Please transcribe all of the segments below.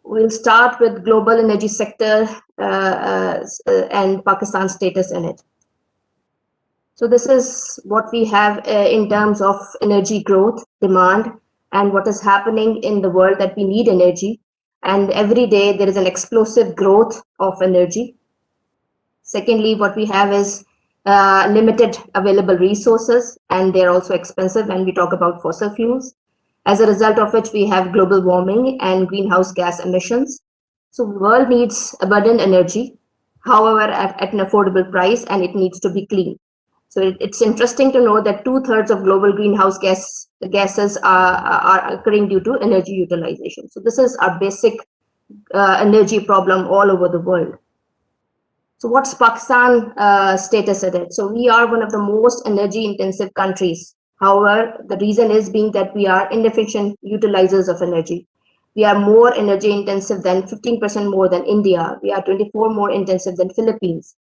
we'll start with global energy sector and Pakistan's status in it. So this is what we have in terms of energy growth, demand, and what is happening in the world that we need energy. And every day there is an explosive growth of energy. Secondly, what we have is limited available resources, and they're also expensive when we talk about fossil fuels, as a result of which we have global warming and greenhouse gas emissions. So the world needs abundant energy, however, at an affordable price, and it needs to be clean. So it's interesting to know that 2/3 of global greenhouse gases are occurring due to energy utilization. So this is our basic energy problem all over the world. So what's Pakistan status at it? So we are one of the most energy intensive countries. However, the reason is being that we are inefficient utilizers of energy. We are more energy intensive than 15% more than India. We are 24 more intensive than Philippines.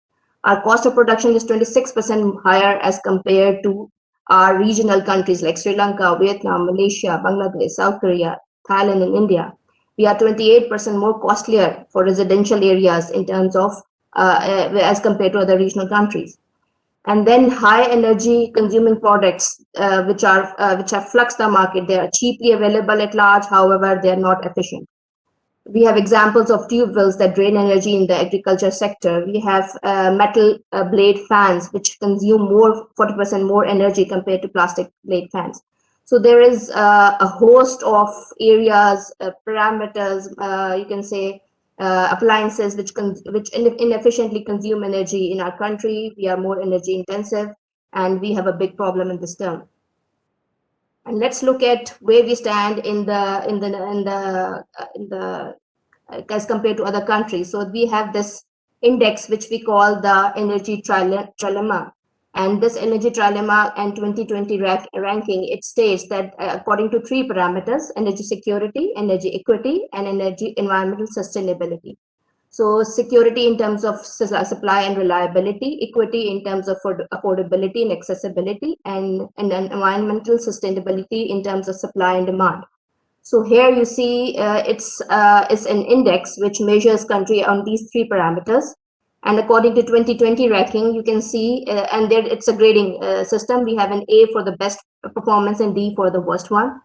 Our cost of production is 26% higher as compared to our regional countries like Sri Lanka, Vietnam, Malaysia, Bangladesh, South Korea, Thailand, and India. We are 28% more costlier for residential areas in terms of as compared to other regional countries. And then high energy consuming products, which have fluxed the market. They are cheaply available at large, however, they are not efficient. We have examples of tube wells that drain energy in the agriculture sector. We have metal blade fans, which consume 40% more energy compared to plastic blade fans. So there is a host of areas, parameters, you can say, appliances which inefficiently consume energy in our country. We are more energy intensive, and we have a big problem in this term. And let's look at where we stand in the as compared to other countries. So we have this index which we call the energy trilemma. And this energy trilemma and 2020 ranking, it states that according to 3 parameters: energy security, energy equity, and energy environmental sustainability. So security in terms of supply and reliability, equity in terms of affordability and accessibility, and environmental sustainability in terms of supply and demand. So here you see it's an index which measures country on these 3 parameters. And according to 2020 ranking, you can see, and there it's a grading system. We have an A for the best performance and D for the worst one.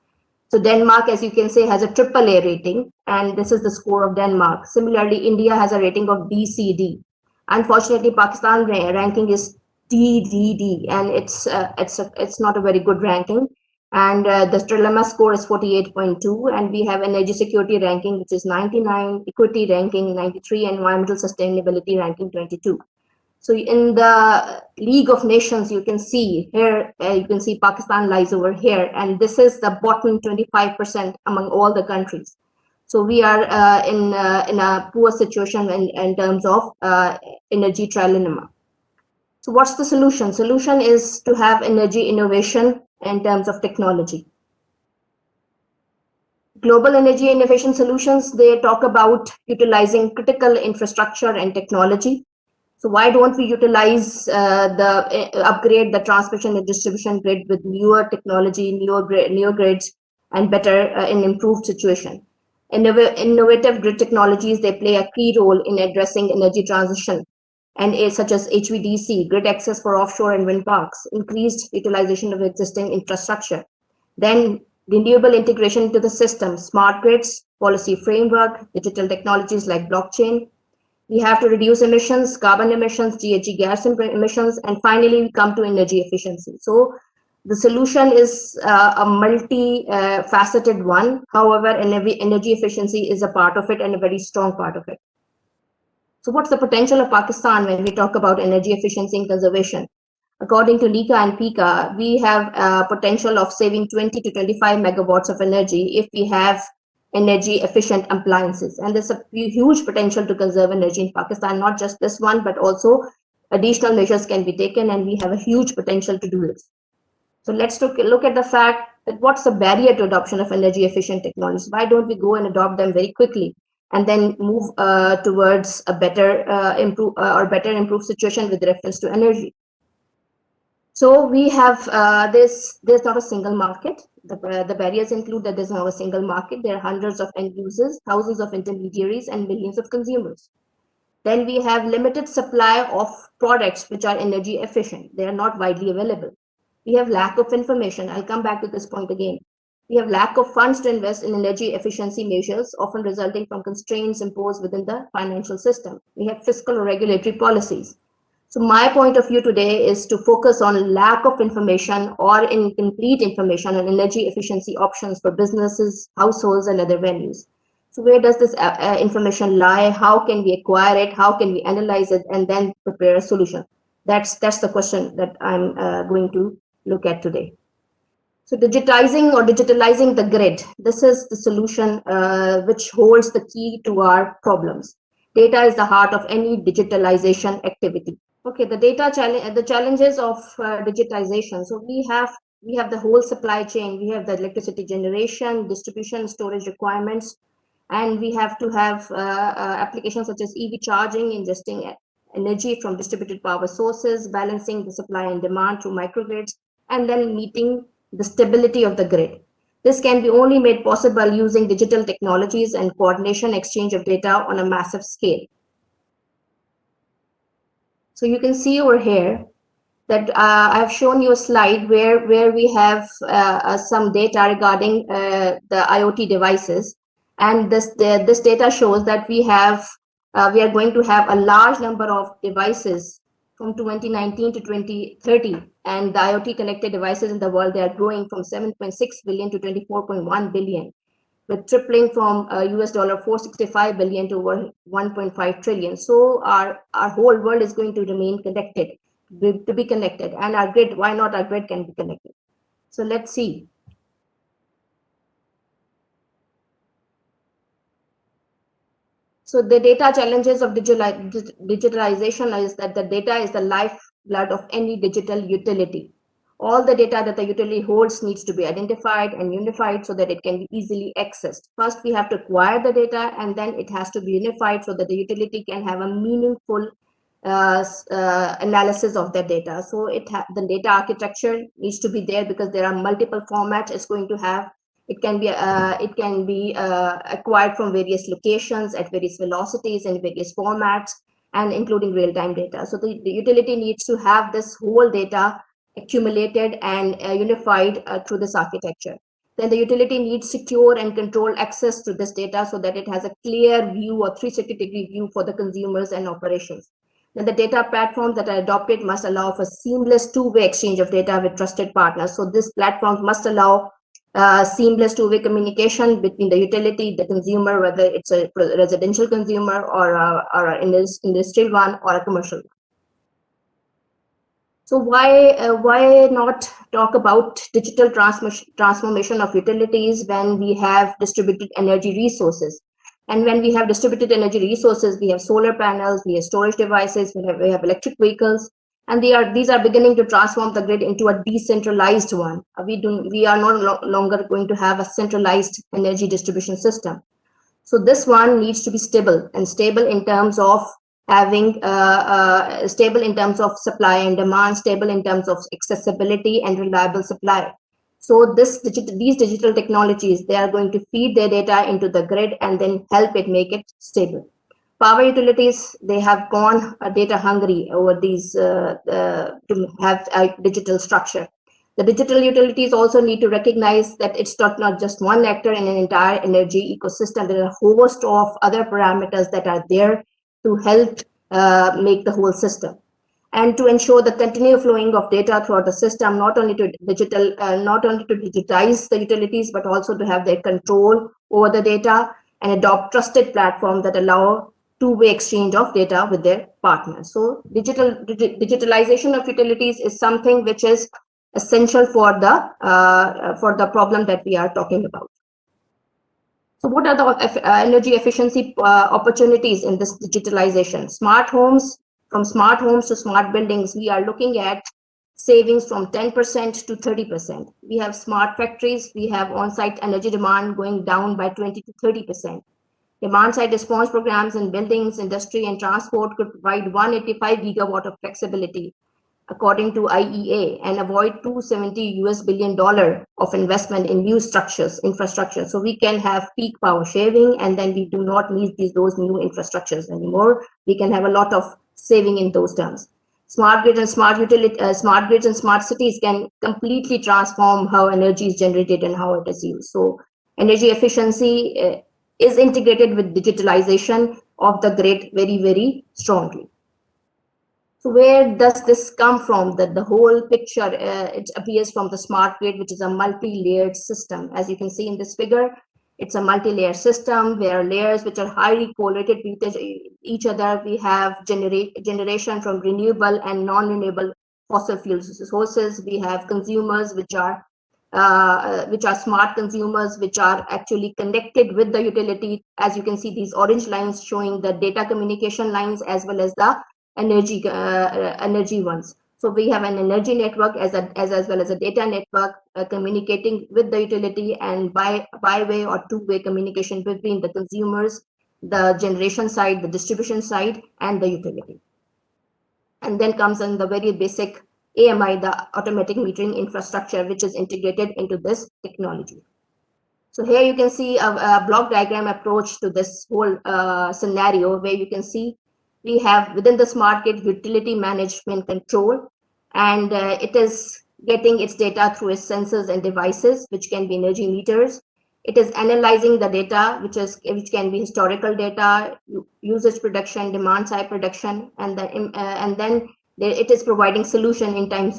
So Denmark, as you can say, has a AAA rating, and this is the score of Denmark. Similarly, India has a rating of BCD. Unfortunately, Pakistan ranking is DDD, and it's not a very good ranking. And the trilemma score is 48.2, and we have energy security ranking, which is 99, equity ranking 93, and environmental sustainability ranking 22. So in the League of Nations, you can see here, you can see Pakistan lies over here, and this is the bottom 25% among all the countries. So we are in a poor situation in terms of energy trilemma. So what's the solution? Solution is to have energy innovation in terms of technology. Global energy innovation solutions, they talk about utilizing critical infrastructure and technology. So why don't we utilize upgrade the transmission and distribution grid with newer technology, newer grids, and better and improved situation. Innovative grid technologies, they play a key role in addressing energy transition, and such as HVDC, grid access for offshore and wind parks, increased utilization of existing infrastructure. Then renewable integration into the system, smart grids, policy framework, digital technologies like blockchain. We have to reduce emissions, carbon emissions, GHG gas emissions, and finally we come to energy efficiency. So the solution is a multi-faceted one. However, energy efficiency is a part of it, and a very strong part of it. So what's the potential of Pakistan when we talk about energy efficiency and conservation? According to NECA and PICA, we have a potential of saving 20 to 25 megawatts of energy if we have energy efficient appliances. And there's a huge potential to conserve energy in Pakistan, not just this one, but also additional measures can be taken, and we have a huge potential to do this. So let's look at the fact that what's the barrier to adoption of energy efficient technologies? Why don't we go and adopt them very quickly and then move towards a better improved situation with reference to energy? So we have there's not a single market. The barriers include that there's not a single market. There are hundreds of end users, thousands of intermediaries, and millions of consumers. Then we have limited supply of products which are energy efficient. They are not widely available. We have lack of information. I'll come back to this point again. We have lack of funds to invest in energy efficiency measures, often resulting from constraints imposed within the financial system. We have fiscal or regulatory policies. So my point of view today is to focus on lack of information or incomplete information on energy efficiency options for businesses, households, and other venues. So where does this information lie? How can we acquire it? How can we analyze it and then prepare a solution? That's the question that I'm going to look at today. So digitizing or digitalizing the grid. This is the solution which holds the key to our problems. Data is the heart of any digitalization activity. Okay, the data challenge, the challenges of digitization. So we have the whole supply chain. We have the electricity generation, distribution, storage requirements, and we have to have applications such as EV charging, ingesting energy from distributed power sources, balancing the supply and demand through microgrids, and then meeting the stability of the grid. This can be only made possible using digital technologies and coordination exchange of data on a massive scale. So you can see over here that I've shown you a slide where we have some data regarding the IoT devices, and this data shows that we are going to have a large number of devices from 2019 to 2030, and the IoT connected devices in the world, they are growing from 7.6 billion to 24.1 billion, with tripling from US dollar 465 billion to over 1.5 trillion. So our whole world is going to remain connected, to be connected, and our grid, why not our grid can be connected? So let's see. So the data challenges of digitalization is that the data is the lifeblood of any digital utility. All the data that the utility holds needs to be identified and unified so that it can be easily accessed. First, we have to acquire the data, and then it has to be unified so that the utility can have a meaningful analysis of that data. So the data architecture needs to be there because there are multiple formats it's going to have. It can be acquired from various locations at various velocities and various formats, and including real-time data. So the utility needs to have this whole data accumulated and unified through this architecture. Then the utility needs secure and controlled access to this data so that it has a clear view or 360-degree view for the consumers and operations. Then the data platforms that are adopted must allow for seamless two-way exchange of data with trusted partners. So this platform must allow seamless two-way communication between the utility, the consumer, whether it's a residential consumer or an industrial one or a commercial one. So why not talk about digital transformation of utilities when we have distributed energy resources? And when we have distributed energy resources, we have solar panels, we have storage devices, we have electric vehicles, and these are beginning to transform the grid into a decentralized one. We are no longer going to have a centralized energy distribution system. So this one needs to be stable, and stable in terms of having stable in terms of supply and demand, stable in terms of accessibility and reliable supply. So these digital technologies, they are going to feed their data into the grid and then help it make it stable. Power utilities, they have gone data hungry over these to have a digital structure. The digital utilities also need to recognize that it's not just one actor in an entire energy ecosystem. There are a host of other parameters that are there to help make the whole system, and to ensure the continued flowing of data throughout the system, not only to digitize the utilities, but also to have their control over the data and adopt trusted platforms that allow two-way exchange of data with their partners. So digitalization of utilities is something which is essential for the problem that we are talking about. So what are the energy efficiency opportunities in this digitalization? Smart homes, from smart homes to smart buildings, we are looking at savings from 10% to 30%. We have smart factories, we have on-site energy demand going down by 20 to 30%. Demand-side response programs in buildings, industry, and transport could provide 185 gigawatt of flexibility. according to IEA, and avoid $270 billion of investment in new infrastructure. So we can have peak power shaving, and then we do not need those new infrastructures anymore. We can have a lot of saving in those terms. Smart grid and smart grids and smart cities can completely transform how energy is generated and how it is used. So energy efficiency is integrated with digitalization of the grid very, very strongly. So where does this come from? That the whole picture, it appears from the smart grid, which is a multi-layered system. As you can see in this figure, it's a multi-layer system where layers which are highly correlated with each other. We have generation from renewable and non-renewable fossil fuel sources. We have consumers which are smart consumers, which are actually connected with the utility. As you can see, these orange lines showing the data communication lines as well as the energy ones. So we have an energy network as well as a data network communicating with the utility, and by way or two-way communication between the consumers, the generation side, the distribution side, and the utility. And then comes in the very basic AMI, the automatic metering infrastructure, which is integrated into this technology. So here you can see a block diagram approach to this whole scenario, where you can see we have within the smart grid utility management control, and it is getting its data through its sensors and devices, which can be energy meters. It is analyzing the data, which can be historical data, usage prediction, demand side prediction, and then it is providing solution in terms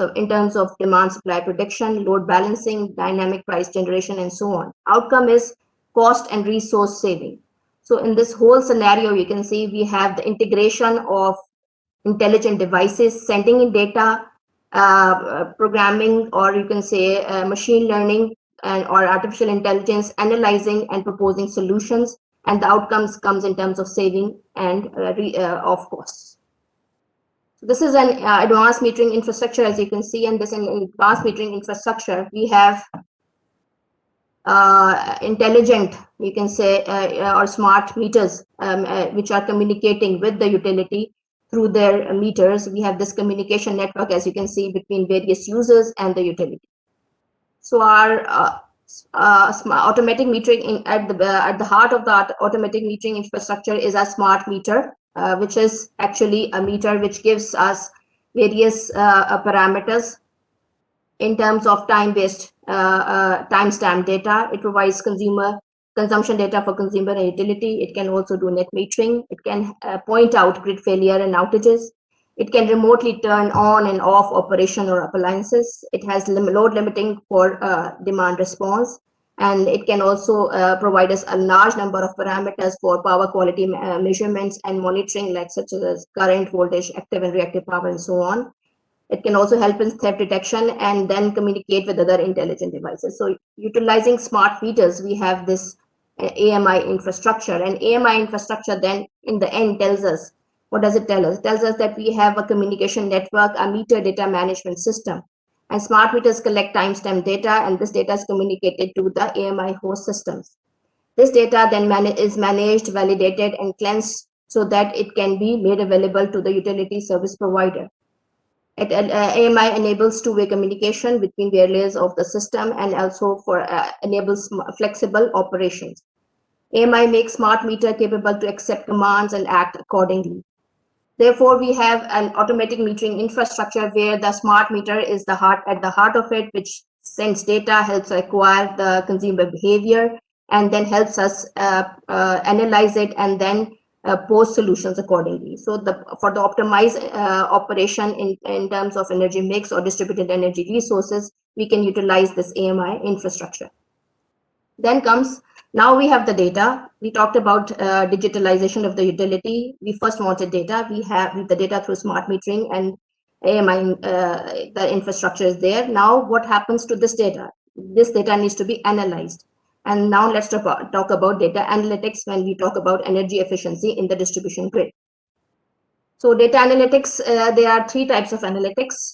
of demand supply prediction, load balancing, dynamic price generation, and so on. Outcome is cost and resource saving. So in this whole scenario, you can see we have the integration of intelligent devices sending in data, programming, or you can say machine learning or artificial intelligence analyzing and proposing solutions, and the outcomes comes in terms of saving and of costs. So this is an advanced metering infrastructure, as you can see, and this advanced metering infrastructure, we have intelligent, you can say, or smart meters, which are communicating with the utility through their meters. We have this communication network, as you can see, between various users and the utility. So our automatic metering at the heart of the automatic metering infrastructure is a smart meter, which is actually a meter which gives us various parameters in terms of time-based timestamp data. It provides consumption data for consumer and utility. It can also do net metering. It can point out grid failure and outages. It can remotely turn on and off operation or appliances. It has load limiting for demand response. And it can also provide us a large number of parameters for power quality measurements and monitoring, like such as current, voltage, active and reactive power, and so on. It can also help in theft detection and then communicate with other intelligent devices. So utilizing smart meters, we have this AMI infrastructure, and AMI infrastructure then in the end tells us, what does it tell us? It tells us that we have a communication network, a meter data management system, and smart meters collect timestamp data, and this data is communicated to the AMI host systems. This data then is managed, validated, and cleansed so that it can be made available to the utility service provider. AMI enables two-way communication between various layers of the system, and also enables flexible operations. AMI makes smart meter capable to accept commands and act accordingly. Therefore, we have an automatic metering infrastructure where the smart meter is at the heart of it, which sends data, helps acquire the consumer behavior, and then helps us analyze it and then post solutions accordingly. So for the optimized operation in terms of energy mix or distributed energy resources, we can utilize this AMI infrastructure. Then comes, now we have the data. We talked about digitalization of the utility. We first wanted data. We have the data through smart metering, and AMI, the infrastructure is there. Now what happens to this data? This data needs to be analyzed. And now let's talk about data analytics when we talk about energy efficiency in the distribution grid. So data analytics, there are three types of analytics.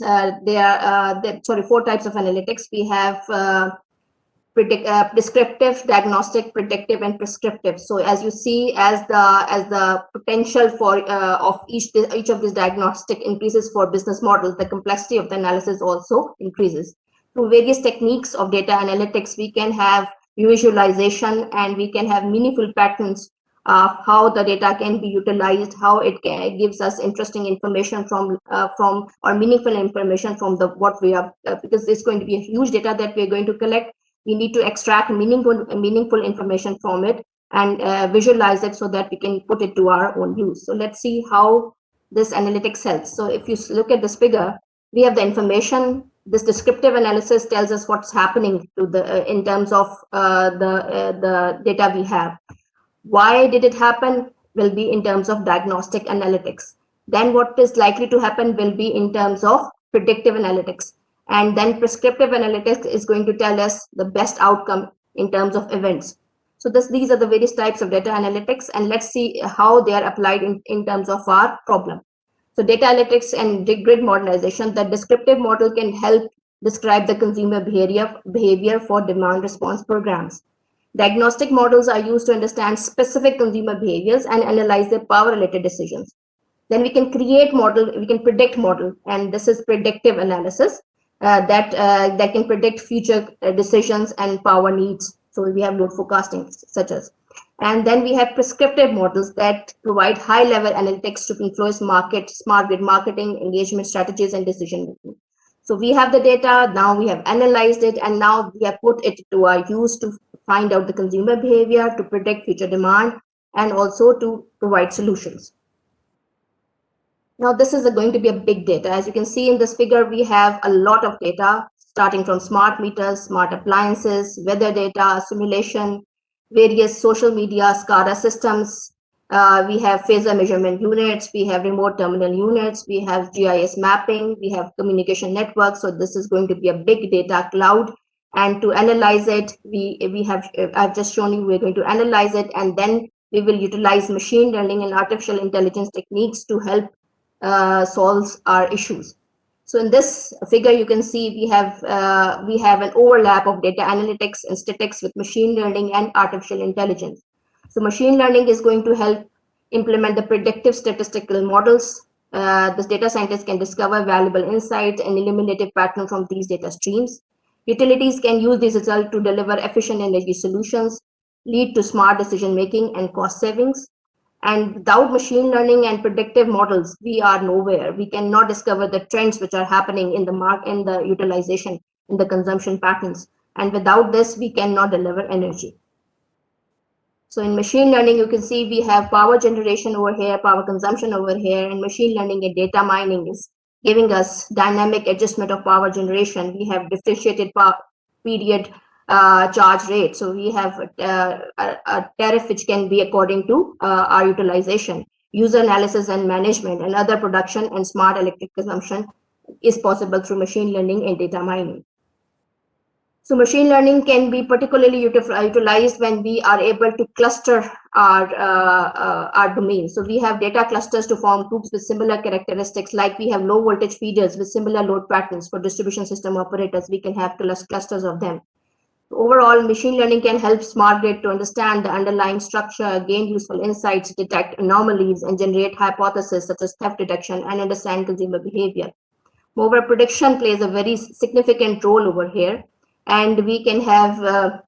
Four types of analytics. We have descriptive, diagnostic, predictive, and prescriptive. So as you see, as the potential for of each of these diagnostic increases for business models, the complexity of the analysis also increases. Through various techniques of data analytics, we can have visualization and we can have meaningful patterns of how the data can be utilized, how it gives us interesting information from or meaningful information from the what we are because it's going to be a huge data that we're going to collect. We need to extract meaningful information from it and visualize it so that we can put it to our own use. So let's see how this analytics helps. So if you look at this figure, we have the information. This descriptive analysis tells us what's happening to the in terms of the data we have. Why did it happen will be in terms of diagnostic analytics. Then what is likely to happen will be in terms of predictive analytics. And then prescriptive analytics is going to tell us the best outcome in terms of events. So these are the various types of data analytics, and let's see how they are applied in terms of our problem. So data analytics and grid modernization, the descriptive model can help describe the consumer behavior for demand response programs. Diagnostic models are used to understand specific consumer behaviors and analyze their power-related decisions. Then we can create model, we can predict model, and this is predictive analysis that can predict future decisions and power needs. So we have load forecasting such as. And then we have prescriptive models that provide high-level analytics to influence smart grid marketing, engagement strategies, and decision making. So we have the data, now we have analyzed it, and now we have put it to our use to find out the consumer behavior, to predict future demand, and also to provide solutions. Now this is going to be a big data. As you can see in this figure, we have a lot of data starting from smart meters, smart appliances, weather data, simulation, various social media, SCADA systems. We have phasor measurement units, we have remote terminal units, we have GIS mapping, we have communication networks. So this is going to be a big data cloud. And to analyze it, I've just shown you, we're going to analyze it, and then we will utilize machine learning and artificial intelligence techniques to help solve our issues. So in this figure, you can see we have an overlap of data analytics and statistics with machine learning and artificial intelligence. So machine learning is going to help implement the predictive statistical models. This data scientist can discover valuable insights and eliminate patterns from these data streams. Utilities can use these results to deliver efficient energy solutions, lead to smart decision making and cost savings. And without machine learning and predictive models, we are nowhere. We cannot discover the trends which are happening in the utilization, in the consumption patterns. And without this, we cannot deliver energy. So in machine learning, you can see we have power generation over here, power consumption over here, and machine learning and data mining is giving us dynamic adjustment of power generation. We have differentiated period charge rate. So we have a tariff which can be according to our utilization. User analysis and management and other production and smart electric consumption is possible through machine learning and data mining. So machine learning can be particularly utilized when we are able to cluster our domains. So we have data clusters to form groups with similar characteristics, like we have low voltage feeders with similar load patterns for distribution system operators. We can have clusters of them. Overall, machine learning can help smart grid to understand the underlying structure, gain useful insights, detect anomalies, and generate hypotheses such as theft detection and understand consumer behavior. Moreover, prediction plays a very significant role over here, and we can have a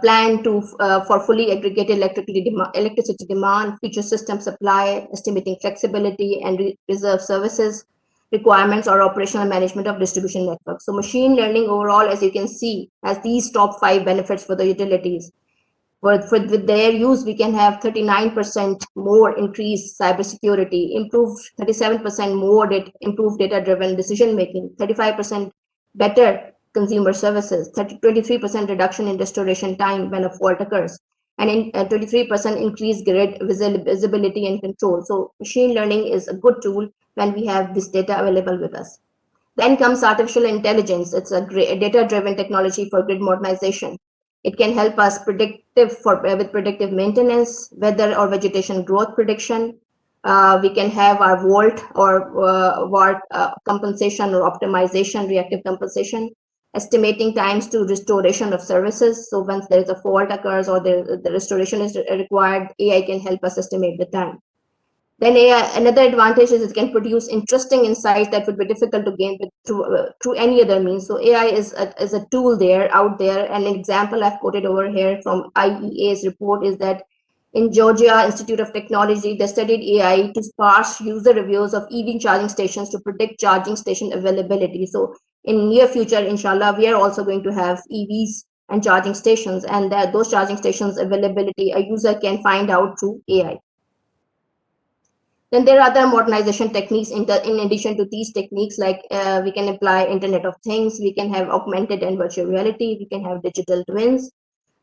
plan for fully aggregated electricity demand, future system supply, estimating flexibility and reserve services requirements, or operational management of distribution networks. So machine learning overall, as you can see, has these top 5 benefits for the utilities. With their use, we can have 39% more increased cybersecurity, improved 37% more improved data-driven decision-making, 35% better consumer services, 23% reduction in restoration time when a fault occurs, and 23% increased grid visibility and control. So machine learning is a good tool when we have this data available with us. Then comes artificial intelligence. It's a data-driven technology for grid modernization. It can help us with predictive maintenance, weather or vegetation growth prediction. We can have our volt or VAR compensation or optimization, reactive compensation. estimating times to restoration of services. So once there is a fault occurs or the restoration is required, AI can help us estimate the time. Then AI, another advantage is it can produce interesting insights that would be difficult to gain through any other means. So AI is a tool out there. And an example I've quoted over here from IEA's report is that in Georgia Institute of Technology, they studied AI to parse user reviews of EV charging stations to predict charging station availability. So in near future, inshallah, we are also going to have EVs and charging stations, and that those charging stations availability a user can find out through AI. Then there are other modernization techniques in addition to these techniques, like we can apply Internet of Things, we can have augmented and virtual reality, we can have digital twins.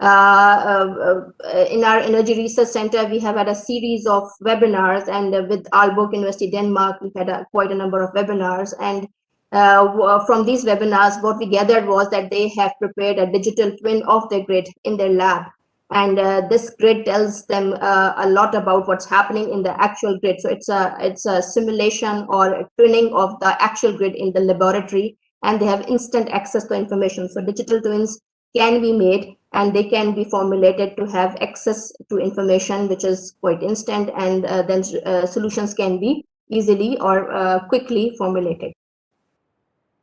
In our Energy Research Center, we have had a series of webinars, and with Aalborg University Denmark, we've had quite a number of webinars. And from these webinars, what we gathered was that they have prepared a digital twin of their grid in their lab. And this grid tells them a lot about what's happening in the actual grid. So it's a simulation or a twinning of the actual grid in the laboratory, and they have instant access to information. So digital twins can be made and they can be formulated to have access to information which is quite instant, and then solutions can be easily or quickly formulated.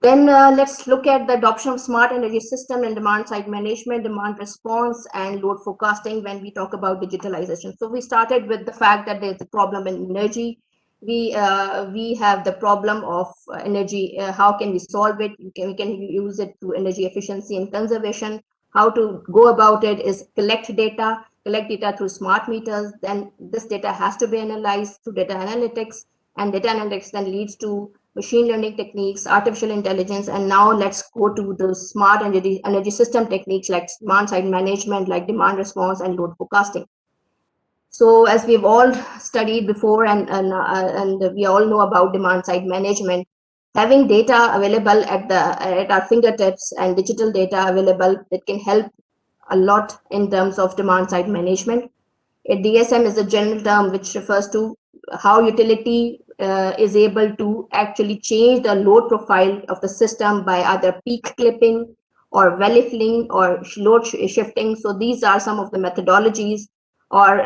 Then let's look at the adoption of smart energy system and demand side management, demand response, and load forecasting when we talk about digitalization. So we started with the fact that there's a problem in energy. We have the problem of energy. How can we solve it? We can use it through energy efficiency and conservation. How to go about it is collect data through smart meters. Then this data has to be analyzed through data analytics, and data analytics then leads to machine learning techniques, artificial intelligence, and now let's go to the smart energy system techniques like demand side management, like demand response and load forecasting. So as we've all studied before, and we all know about demand side management, having data available at our fingertips and digital data available, that can help a lot in terms of demand side management. A DSM is a general term which refers to how utility is able to actually change the load profile of the system by either peak clipping or valley filling or load shifting. So these are some of the methodologies or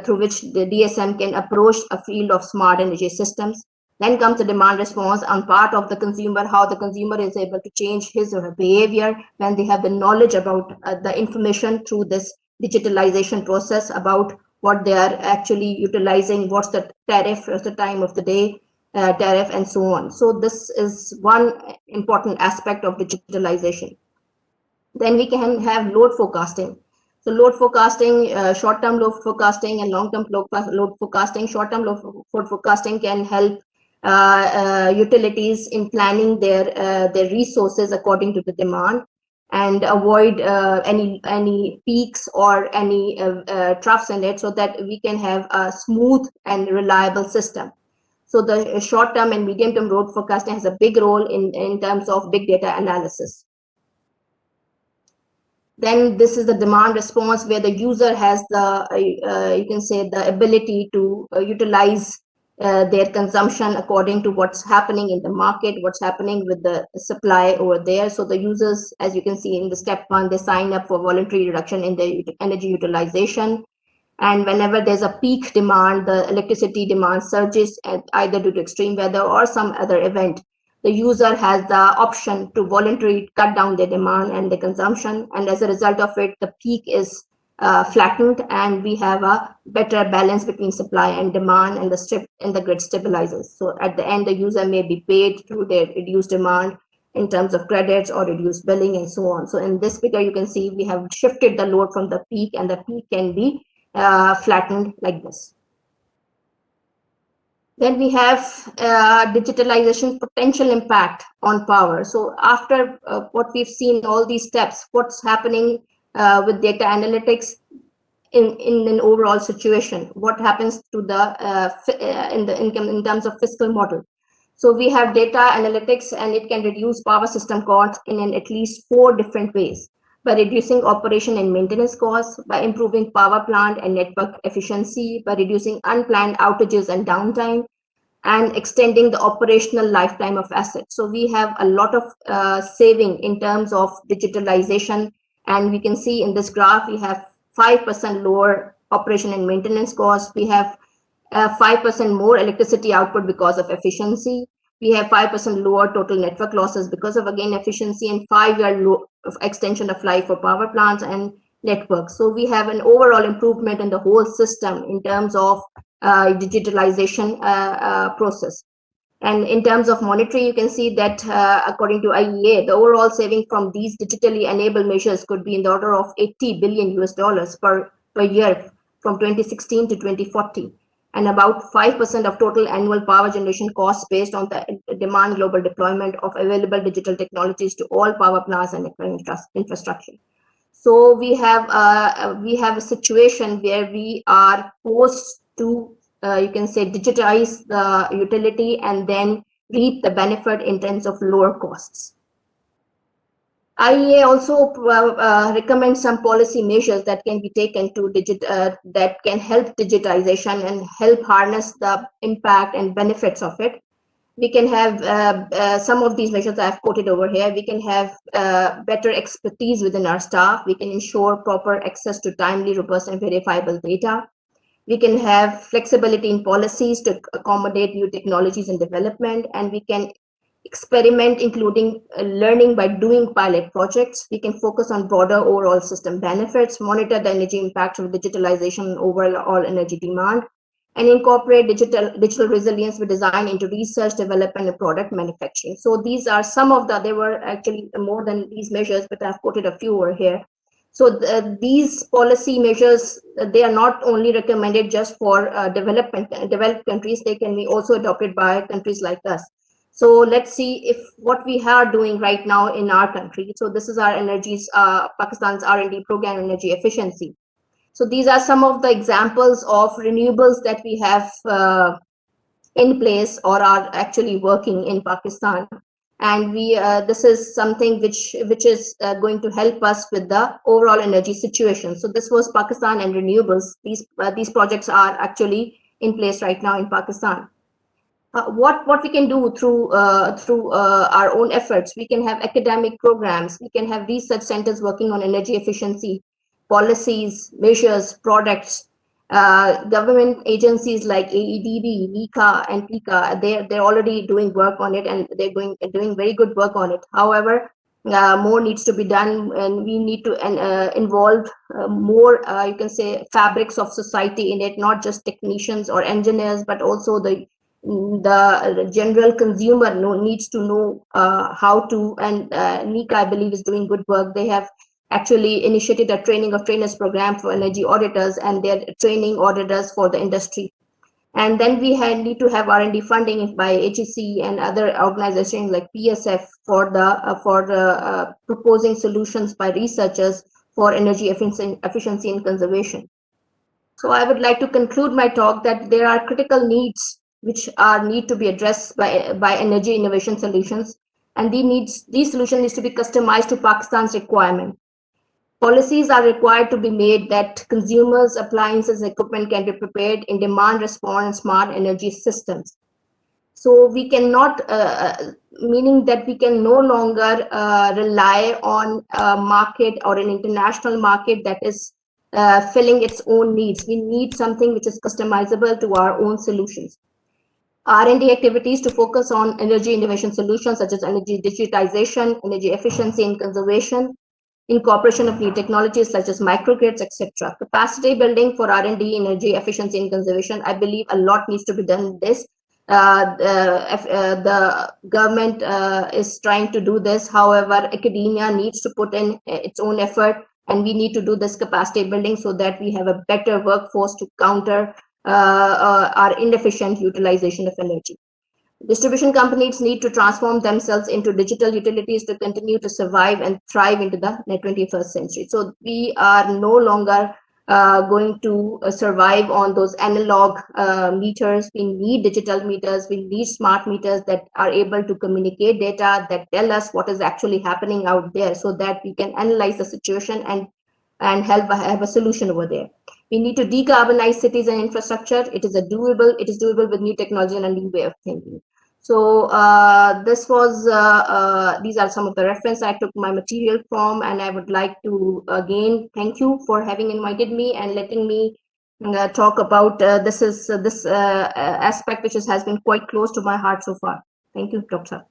through which the DSM can approach a field of smart energy systems. Then comes the demand response on part of the consumer, how the consumer is able to change his or her behavior when they have the knowledge about the information through this digitalization process about what they are actually utilizing, what's the tariff, what's the time of the day tariff, and so on. So this is one important aspect of digitalization. Then we can have load forecasting. So load forecasting, short-term load forecasting and long-term load forecasting. Short-term load forecasting can help utilities in planning their resources according to the demand, and avoid any peaks or any troughs in it, so that we can have a smooth and reliable system. So the short-term and medium-term load forecasting has a big role in terms of big data analysis. Then this is the demand response, where the user has the you can say the ability to utilize their consumption according to what's happening in the market, what's happening with the supply over there. So the users, as you can see in the step 1, they sign up for voluntary reduction in their energy utilization. And whenever there's a peak demand, the electricity demand surges, either due to extreme weather or some other event, the user has the option to voluntarily cut down their demand and the consumption. And as a result of it, the peak is flattened, and we have a better balance between supply and demand, and the grid stabilizes. So at the end, the user may be paid through their reduced demand in terms of credits or reduced billing and so on. So in this figure, you can see we have shifted the load from the peak, and the peak can be flattened like this. Then we have digitalization potential impact on power. So after what we've seen, all these steps, what's happening with data analytics in an overall situation? What happens to the in terms of fiscal model? So we have data analytics, and it can reduce power system costs in at least 4 different ways: by reducing operation and maintenance costs, by improving power plant and network efficiency, by reducing unplanned outages and downtime, and extending the operational lifetime of assets. So we have a lot of saving in terms of digitalization, and we can see in this graph we have 5% lower operation and maintenance costs. We have 5% more electricity output because of efficiency. We have 5% lower total network losses because of, again, efficiency, and 5-year extension of life for power plants and networks. So we have an overall improvement in the whole system in terms of digitalization process. And in terms of monetary, you can see that according to IEA, the overall saving from these digitally enabled measures could be in the order of 80 billion US dollars per year from 2016 to 2040, and about 5% of total annual power generation costs based on the demand global deployment of available digital technologies to all power plants and network infrastructure. So we have a situation where we are forced to you can say digitize the utility and then reap the benefit in terms of lower costs. IEA also recommends some policy measures that can be taken to that can help digitization and help harness the impact and benefits of it. We can have some of these measures I've quoted over here. We can have better expertise within our staff. We can ensure proper access to timely, robust, and verifiable data. We can have flexibility in policies to accommodate new technologies and development, and we can experiment, including learning by doing pilot projects. We can focus on broader overall system benefits, monitor the energy impact of digitalization and overall energy demand, and incorporate digital resilience with design into research, development, and product manufacturing. So these are some of there were actually more than these measures, but I've quoted a few over here. So these policy measures, they are not only recommended just for developed countries, they can be also adopted by countries like us. So let's see if what we are doing right now in our country. So this is our Pakistan's R&D program, energy efficiency. So these are some of the examples of renewables that we have in place or are actually working in Pakistan. And this is something which is going to help us with the overall energy situation. So this was Pakistan and renewables. These projects are actually in place right now in Pakistan. What we can do through our own efforts, we can have academic programs, we can have research centers working on energy efficiency, policies, measures, products. Government agencies like AEDB, NECA, and PICA, they're already doing work on it, and they're doing very good work on it. However, more needs to be done, and we need to involve more, you can say, fabrics of society in it, not just technicians or engineers, but also the general consumer needs to know how to, and NECA, I believe, is doing good work. They have actually initiated a training of trainers program for energy auditors, and they're training auditors for the industry. And then we need to have R&D funding by HEC and other organizations like PSF for the proposing solutions by researchers for energy efficiency and conservation. So I would like to conclude my talk that there are critical needs which need to be addressed by energy innovation solutions, and these solutions need to be customized to Pakistan's requirement. Policies are required to be made that consumers, appliances, equipment can be prepared in demand response smart energy systems. So we cannot, meaning that we can no longer rely on a market or an international market that is filling its own needs. We need something which is customizable to our own solutions. R&D activities to focus on energy innovation solutions such as energy digitization, energy efficiency and conservation, incorporation of new technologies such as microgrids, etc. Capacity building for R&D, energy efficiency and conservation. I believe a lot needs to be done in this. The government is trying to do this. However, academia needs to put in its own effort, and we need to do this capacity building so that we have a better workforce to counter our inefficient utilization of energy. Distribution companies need to transform themselves into digital utilities to continue to survive and thrive into the 21st century. So we are no longer going to survive on those analog meters. We need digital meters. We need smart meters that are able to communicate data, that tell us what is actually happening out there, so that we can analyze the situation and help have a solution over there. We need to decarbonize cities and infrastructure. It is doable with new technology and a new way of thinking. So these are some of the reference I took my material from, and I would like to again thank you for having invited me and letting me talk about this aspect which has been quite close to my heart so far. Thank you, Dr.